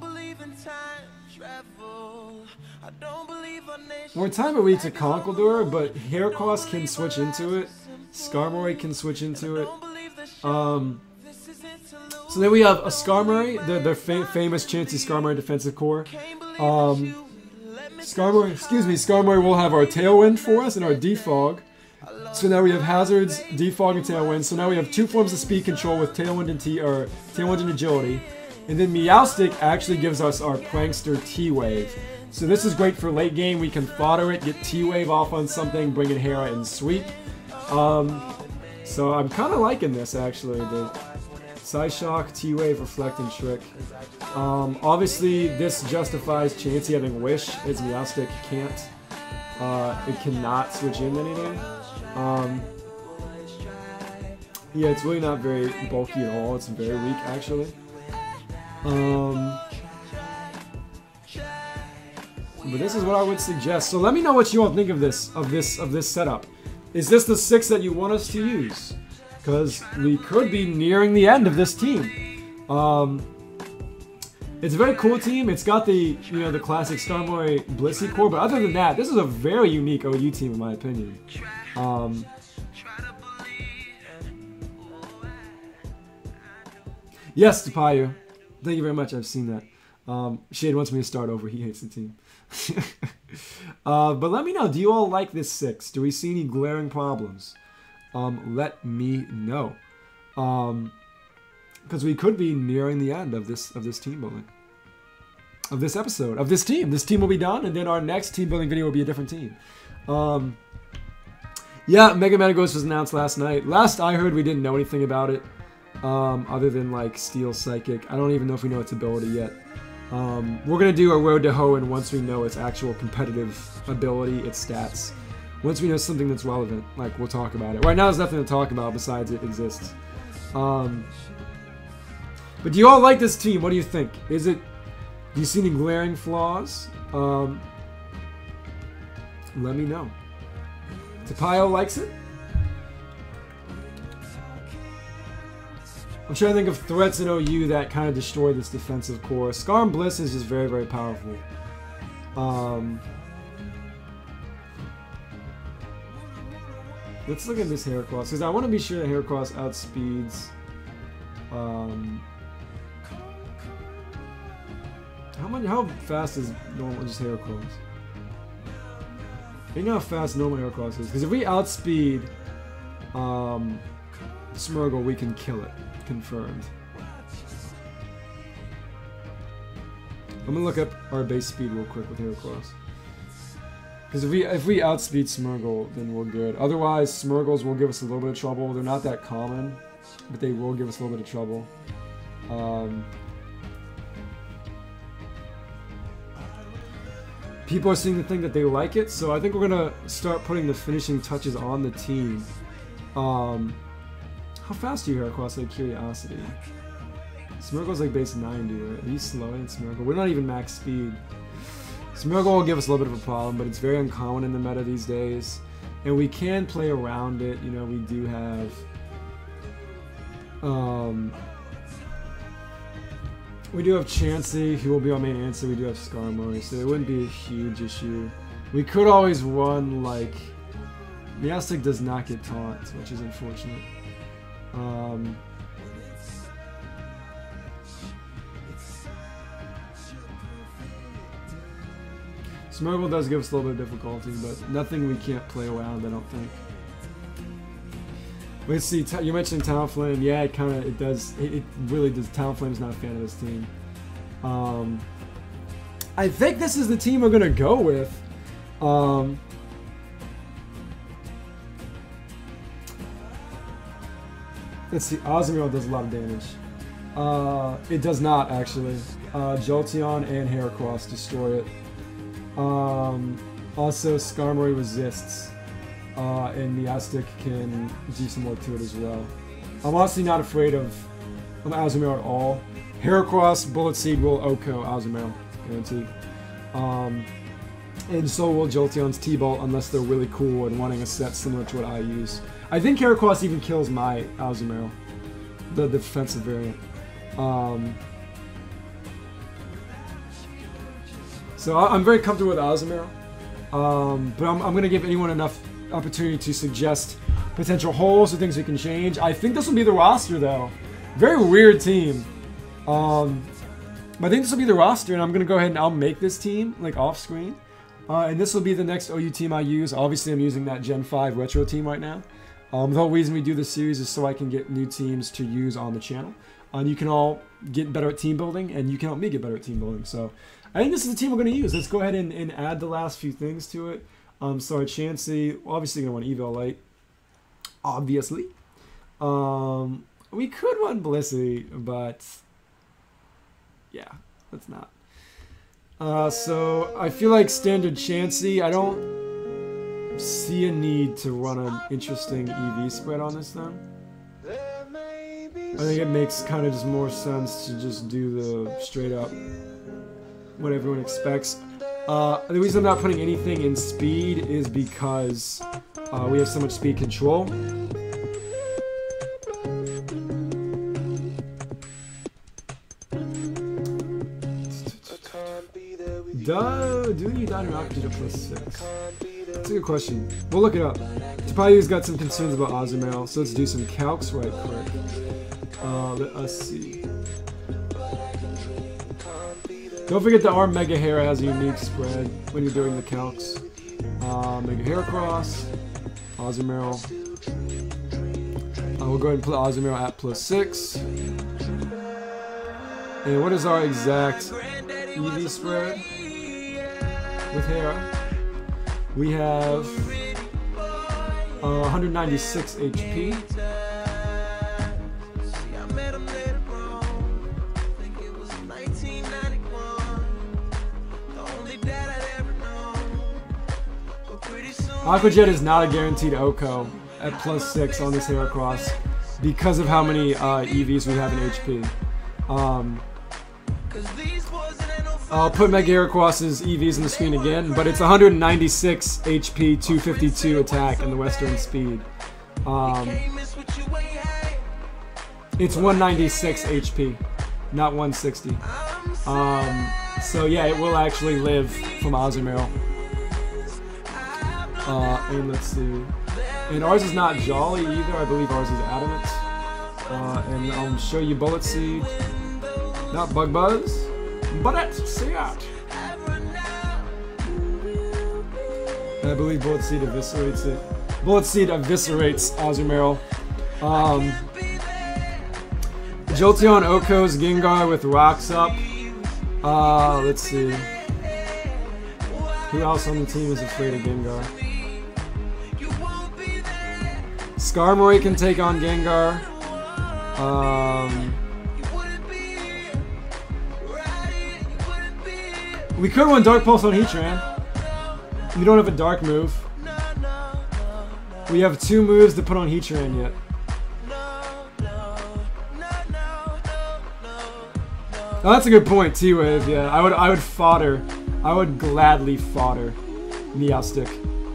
We're a tiny bit weak to Conkeldurr, but Heracross can switch into it. Skarmory can switch into it. So then we have a Skarmory, the famous Chansey Skarmory defensive core. Skarmory will have our Tailwind for us and our Defog. So now we have Hazards, Defog, and Tailwind. So now we have two forms of speed control with Tailwind and Tailwind and Agility. And then Meowstic actually gives us our Prankster T-Wave. So this is great for late game. We can fodder it, get T-Wave off on something, bring in Hera and sweep. So I'm kind of liking this actually. The Psyshock, T-Wave, Reflect, and Trick. Obviously this justifies Chansey having Wish, as Meowstic can't. It cannot switch into anything. Yeah, it's really not very bulky at all. It's very weak, actually. But this is what I would suggest. So let me know what you all think of this setup. Is this the 6 that you want us to use? Because we could be nearing the end of this team. It's a very cool team. It's got the the classic Skarmory Blissey core, but other than that, this is a very unique OU team in my opinion. Yes, Tapayu. Thank you very much. I've seen that. Shade wants me to start over. He hates the team. But let me know. Do you all like this 6? Do we see any glaring problems? Let me know. Because we could be nearing the end of this team building. Of this episode. Of this team. This team will be done, and then our next team building video will be a different team. Yeah, Mega Metagross was announced last night. Last I heard, we didn't know anything about it. Other than like Steel Psychic. I don't even know if we know its ability yet. We're going to do a Road to Hoenn once we know its actual competitive ability, its stats. Once we know something that's relevant, like we'll talk about it. Right now there's nothing to talk about besides it exists. But do you all like this team? What do you think? Do you see any glaring flaws? Let me know. Tapayo likes it? I'm trying to think of threats in OU that kind of destroy this defensive core. Scar and Bliss is just very, very powerful. Let's look at this Heracross, because I want to be sure that Heracross outspeeds... How fast is normal just Heracross? You know how fast normal Heracross is, because if we outspeed Smeargle, we can kill it. Confirmed. I'm gonna look up our base speed real quick with Heracross. Because if we outspeed Smeargle, then we're good. Otherwise, Smeargles will give us a little bit of trouble. They're not that common, but they will give us a little bit of trouble. People are seeming to think that they like it, so I think we're gonna start putting the finishing touches on the team. How fast are you, Heracross, out of curiosity? Smeargle's like base 90, right? Are you slower than Smeargle? We're not even max speed. Smeargle will give us a little bit of a problem, but it's very uncommon in the meta these days. And we can play around it. You know, we do have... We do have Chansey, who will be our main answer. We do have Skarmory, so it wouldn't be a huge issue. We could always run, like... Meowstic does not get taunt, which is unfortunate. Smeargle does give us a little bit of difficulty, but nothing we can't play around, I don't think. Let's see, you mentioned Talonflame. Yeah, it does. It really does. Talonflame's not a fan of this team. I think this is the team we're gonna go with. Let's see, Azumarill does a lot of damage. It does not, actually. Jolteon and Heracross destroy it. Also, Skarmory resists. And Meowstic can do some work to it as well. I'm honestly not afraid of Azumarill at all. Heracross, Bullet Seed will OHKO Azumarill, guaranteed. And so will Jolteon's T-Bolt, unless they're really cool and wanting a set similar to what I use. I think Heracross even kills my Azumarill, the defensive variant. So I'm very comfortable with Azumarill, but I'm going to give anyone enough opportunity to suggest potential holes or things we can change. I think this will be the roster, though. Very weird team. But I think this will be the roster, and I'm going to go ahead and I'll make this team, like, off-screen. And this will be the next OU team I use. Obviously, I'm using that Gen 5 Retro team right now. The whole reason we do this series is so I can get new teams to use on the channel. And you can all get better at team building, and you can help me get better at team building. So I think this is the team we're going to use. Let's go ahead and add the last few things to it. So Chansey, obviously going to want Evolite. Obviously. We could run Blissey, but yeah, let's not. So I feel like standard Chansey, I don't see a need to run an interesting EV spread on this then. I think it makes kind of just more sense to just do the straight up what everyone expects. The reason I'm not putting anything in speed is because we have so much speed control. Do we need Dynamic Rocket to +6? That's a good question. We'll look it up. Tapayu's got some concerns about Azumarill, so let's do some calcs right quick. Let us see. Don't forget the ARM Mega Hera has a unique spread when you're doing the calcs. Mega Heracross, Azumarill. We'll go ahead and put Azumarill at +6. And what is our exact EV spread with Hera? We have 196 HP. Aqua Jet is not a guaranteed OHKO at +6 on this Heracross because of how many EVs we have in HP. I'll put Mega Heracross's EVs on the screen again, but it's 196 HP, 252 attack, and the Western speed. It's 196 HP, not 160. So yeah, it will actually live from Azumarill. And let's see. And ours is not Jolly either. I believe ours is Adamant. And I'll show you Bullet Seed. Not Bug Buzz. But it! See it! And I believe Bullet Seed eviscerates it. Bullet Seed eviscerates Azumarill. Jolteon OHKO's Gengar with Rocks Up. Let's see. Who else on the team is afraid of Gengar? Skarmory can take on Gengar. We could run Dark Pulse on Heatran. We don't have a Dark move. We have 2 moves to put on Heatran yet. Oh, that's a good point, T-Wave, yeah. I would fodder. I would gladly fodder Meowstic.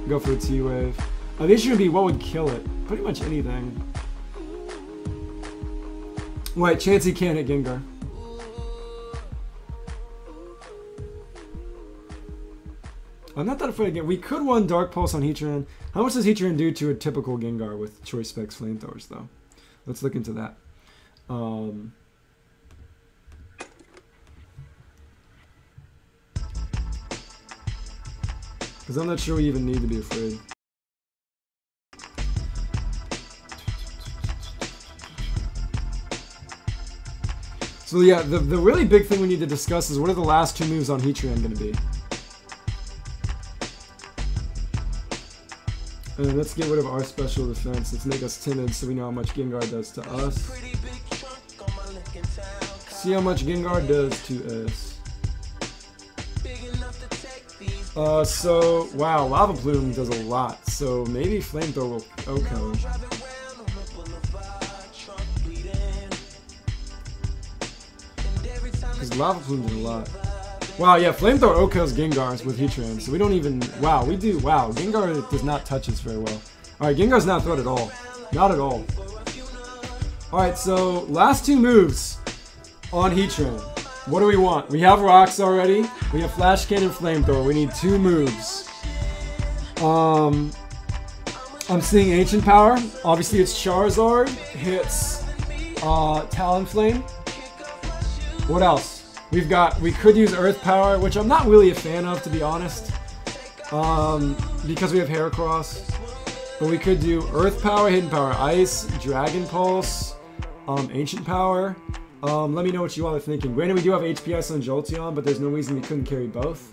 Go for a T-Wave. The issue would be what would kill it. Pretty much anything. Wait, Chansey can't hit Gengar. I'm not that afraid again. We could run Dark Pulse on Heatran. How much does Heatran do to a typical Gengar with Choice Specs Flamethrowers, though? Let's look into that. Because I'm not sure we even need to be afraid. So yeah, the really big thing we need to discuss is what are the last 2 moves on Heatran going to be. And let's get rid of our special defense. Let's make us timid so we know how much Gengar does to us. See how much Gengar does to us. So, wow, Lava Plume does a lot. So maybe Flamethrower will OHKO. Because Lava Plume did a lot. Wow, yeah, Flamethrower OHKOs Gengars with Heatran, so we don't even... Wow, we do... Wow, Gengar does not touch us very well. Alright, Gengar's not a threat at all. Not at all. Alright, so last 2 moves on Heatran. What do we want? We have Rocks already. We have Flash Cannon, Flamethrower. We need 2 moves. I'm seeing Ancient Power. Obviously, it's Charizard. Hits Talonflame. What else? We could use Earth Power, which I'm not really a fan of, to be honest, because we have Heracross. But we could do Earth Power, Hidden Power, Ice, Dragon Pulse, Ancient Power. Let me know what you all are thinking. Granted, we do have HP Ice on Jolteon, but there's no reason we couldn't carry both.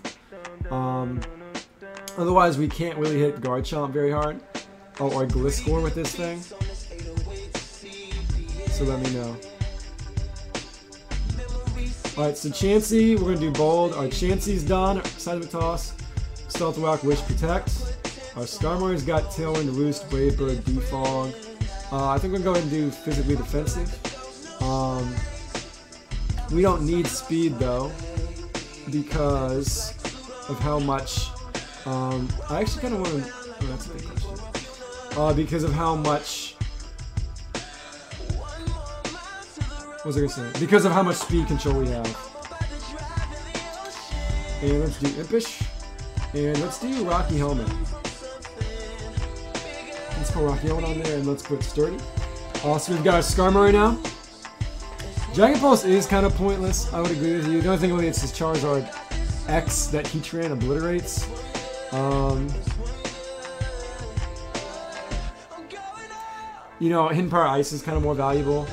Otherwise, we can't really hit Garchomp very hard, or Gliscor with this thing. So let me know. Alright, so Chansey, we're going to do Bold. Our Chansey's done. Seismic Toss. Stealth Rock, Wish, Protect. Our Skarmory's got Tailwind, Roost, Brave Bird, Defog. I think we're going to go ahead and do Physically Defensive. We don't need Speed, though, because of how much... I actually kind of want to... Oh, that's a big question. Because of how much... What was I going to say? Because of how much speed control we have. And let's do Impish. And let's do Rocky Helmet. Let's put Rocky Helmet on there and let's put Sturdy. So we've got our Skarmory now. Dragon Pulse is kind of pointless. I would agree with you. The only thing really it's this Charizard X that Heatran obliterates. You know, Hidden Power Ice is kind of more valuable.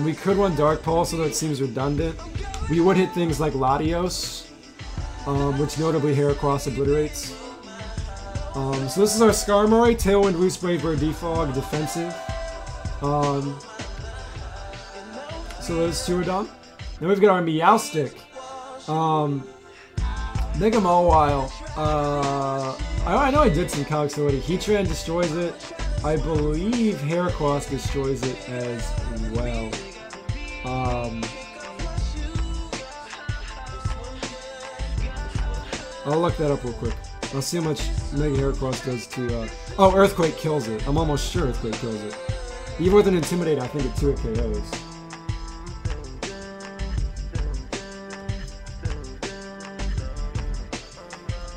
We could run Dark Pulse, although it seems redundant. We would hit things like Latios, which notably Heracross obliterates. So this is our Skarmory, Tailwind, Roost, Brave Bird, Defog, Defensive. So those 2 are done. Then we've got our Meowstic. Mega Mawile. I know I did some calcs already. Heatran destroys it. I believe Heracross destroys it as well. I'll look that up real quick. I'll see how much Mega Heracross does to... Oh, Earthquake kills it. I'm almost sure Earthquake kills it. Even with an Intimidate, I think it 2 KOs.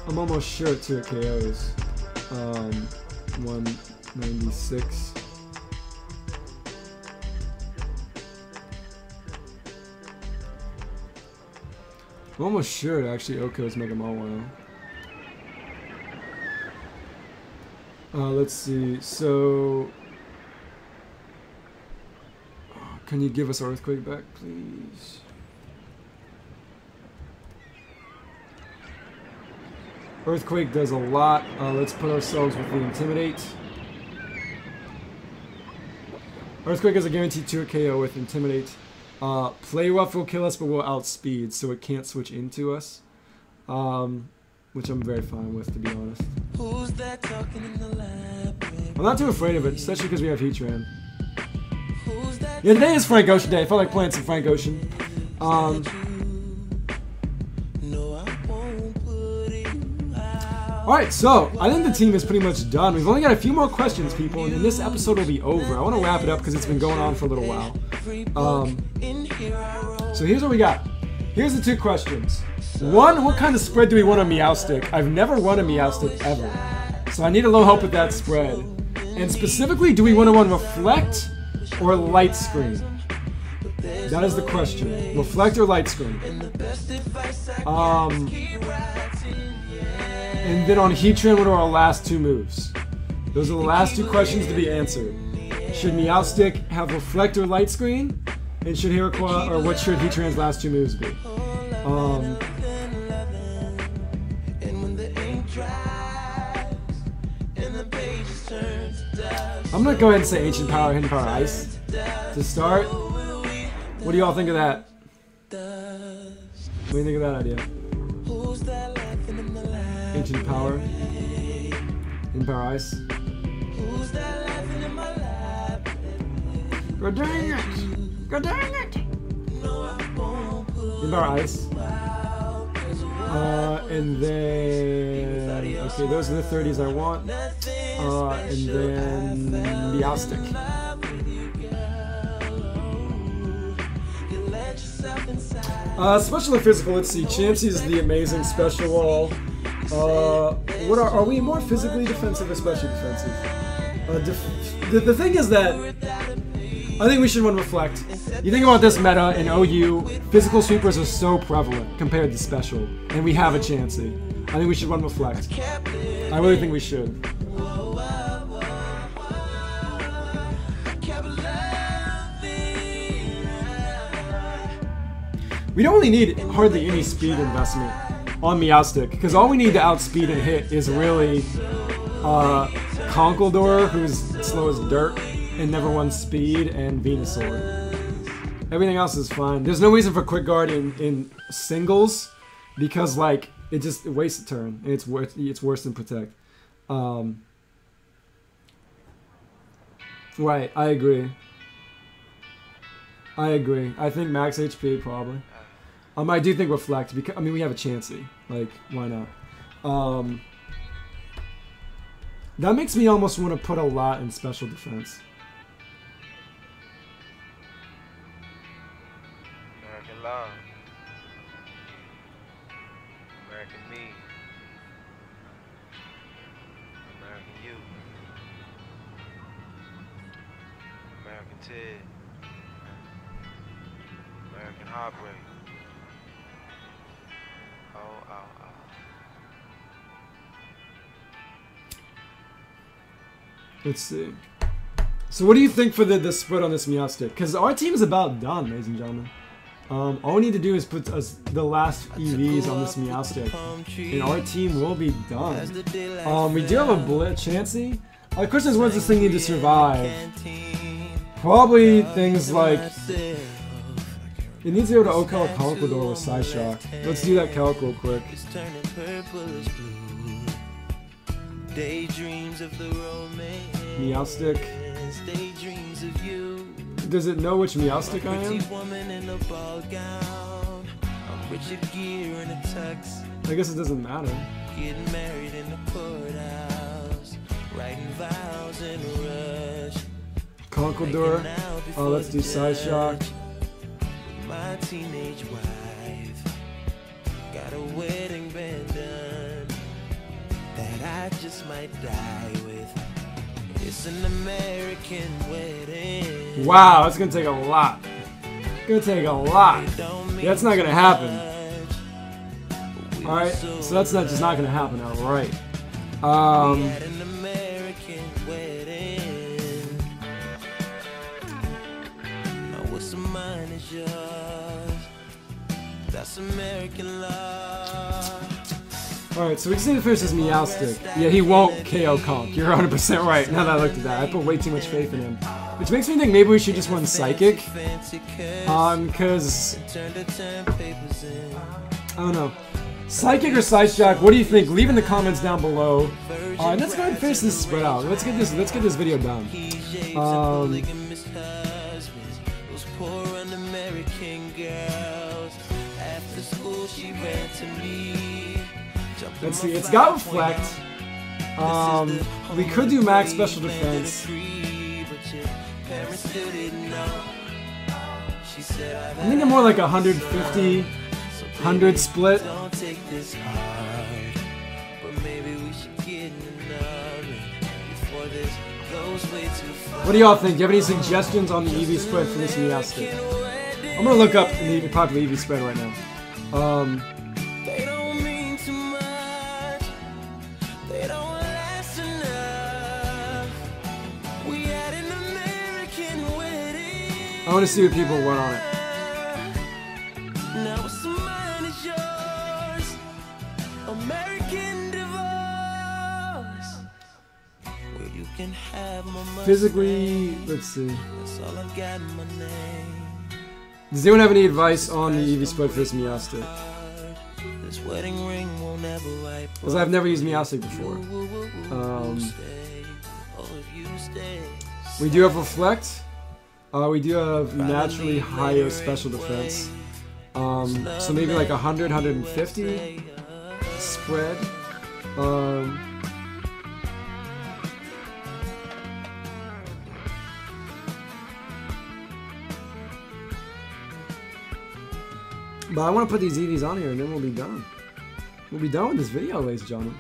I'm almost sure it 2 KOs. 196. I'm almost sure it actually OHKOs Mega Mawile. Let's see. So, can you give us Earthquake back, please? Earthquake does a lot. Let's put ourselves with the Intimidate. Earthquake is a guaranteed 2 KO with Intimidate. Play Rough will kill us, but we'll outspeed, so it can't switch into us. Which I'm very fine with, to be honest. I'm not too afraid of it, especially because we have Heatran. Yeah, today is Frank Ocean Day. I felt like playing some Frank Ocean. Alright, so I think the team is pretty much done. We've only got a few more questions, people, and then this episode will be over. I want to wrap it up because it's been going on for a little while. So here's what we got. Here's the two questions. One, what kind of spread do we want on Meowstic? I've never run a Meowstic ever, so I need a little help with that spread. And specifically, do we want to run Reflect or Light Screen? That is the question. Reflect or Light Screen? And then on Heatran, what are our last two moves? Those are the last two questions to be answered. Should Meowstic have Reflect or Light Screen? And should Heracross, or what should Heatran's last two moves be? I'm gonna go ahead and say Ancient Power, Hidden Power, Ice to start. What do y'all think of that? What do you think of that idea? Ancient Power, Hidden Power, Ice. God dang it! God dang it! Hidden Power, Ice. And then... Okay, those are the 30s I want. And then... Meowstic. Special or physical, let's see. Chansey is the amazing special wall. What are we more physically defensive or specially defensive? The thing is that I think we should run Reflect. You think about this meta in OU, physical sweepers are so prevalent compared to special, and we have a Chansey. I think we should run Reflect. I really think we should. We don't really need hardly any speed investment on Meowstic, because all we need to outspeed and hit is really Conkeldurr, who's slow as dirt and never won speed, and Venusaur. Everything else is fine. There's no reason for Quick Guard in singles, because like it wastes a turn, and it's worse than Protect. Right, I agree. I think max HP probably. I do think Reflect, because I mean we have a Chansey. Like, why not? That makes me almost want to put a lot in special defense. American love. American me. American you. American Ted. American heartbreak. Let's see. So what do you think for the spread on this Meowstic? Because our team is about done, ladies and gentlemen. All we need to do is put the last EVs on this Meowstic, and our team will be done. We do have a Chansey. The question is, what does this thing need to survive? Probably things like... It needs to be able to OHKO a Conkeldurr with Side Shock. Let's do that calc real quick. Meowstic. Does it know which Meowstic I am? I guess it doesn't matter. Conkeldurr. Oh, let's do Side Shock. My teenage wife got a wedding band done that I just might die with. It's an American wedding. Wow, it's gonna take a lot. It's gonna take a lot. Yeah, that's not gonna happen. Alright, so that's just not gonna happen outright. American love. Alright, so we just need to finish this Meowstic. Yeah, he won't KO Conk. You're 100% right. Now that I looked at that, I put way too much faith in him. Which makes me think maybe we should just run Psychic. Because... I don't know. Psychic or Side Shock, what do you think? Leave in the comments down below. And let's go ahead and finish this spread out. Let's get this video done. Let's see, it's got Reflect. We could do max special defense. I'm thinking more like 150. 100 split. Don't take this hard, but maybe we should get enough before this goes way too far. What do y'all think? Do you have any suggestions on the EV spread for this Meowstic? I'm gonna look up the popular EV spread right now. They don't mean too much. They don't last enough. We had an American wedding. I want to see what people went on it. Now what's mine is yours. American divorce. Where you can have my money. Physically, let's see. That's all I've got in my name. Does anyone have any advice on the EV spread for this Meowstic? This wedding ring won't ever wipe. Because I've never used Meowstic before. We do have Reflect. We do have naturally higher special defense. So maybe like 100, 150 spread. But I want to put these EVs on here and then we'll be done. We'll be done with this video, ladies and gentlemen.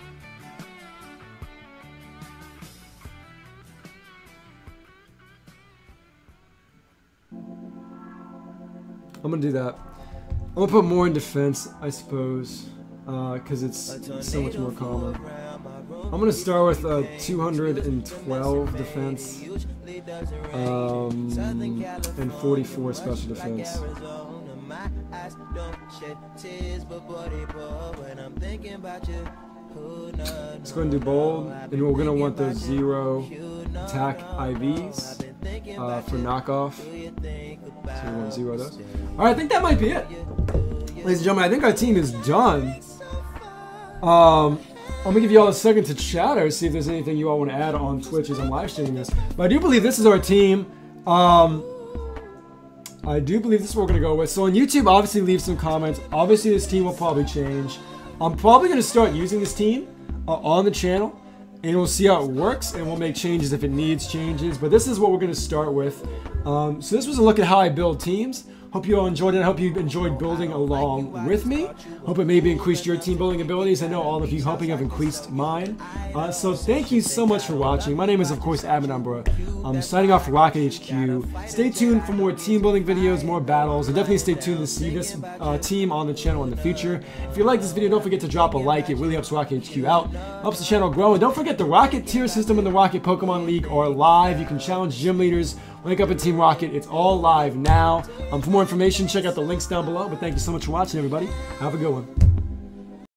I'm gonna do that. I'm gonna put more in defense, I suppose, because it's so much more common. I'm gonna start with 212 defense and 44 special defense. Let's go and do bold, and we're gonna want those 0 attack IVs for knockoff. So we want 0 of those. All right, I think that might be it, ladies and gentlemen. I think our team is done. I'm gonna give you all a second to chat or see if there's anything you all want to add on Twitch as I'm live streaming this. But I do believe this is our team. I do believe this is what we're gonna go with. So on YouTube, obviously leave some comments. Obviously this team will probably change. I'm probably gonna start using this team on the channel, and we'll see how it works, and we'll make changes if it needs changes. But this is what we're gonna start with. So this was a look at how I build teams. Hope you all enjoyed it. I hope you enjoyed building along with me. Hope it maybe increased your team building abilities. I know all of you helping have increased mine. So thank you so much for watching. My name is, of course, Admin Umbra. I'm signing off for Rocket HQ. Stay tuned for more team building videos, more battles, and definitely stay tuned to see this team on the channel in the future. If you like this video, don't forget to drop a like. It really helps Rocket HQ out, helps the channel grow. And don't forget the Rocket tier system and the Rocket Pokemon League are live. You can challenge gym leaders, link up in Team Rocket. It's all live now. For more information, check out the links down below. But thank you so much for watching, everybody. Have a good one.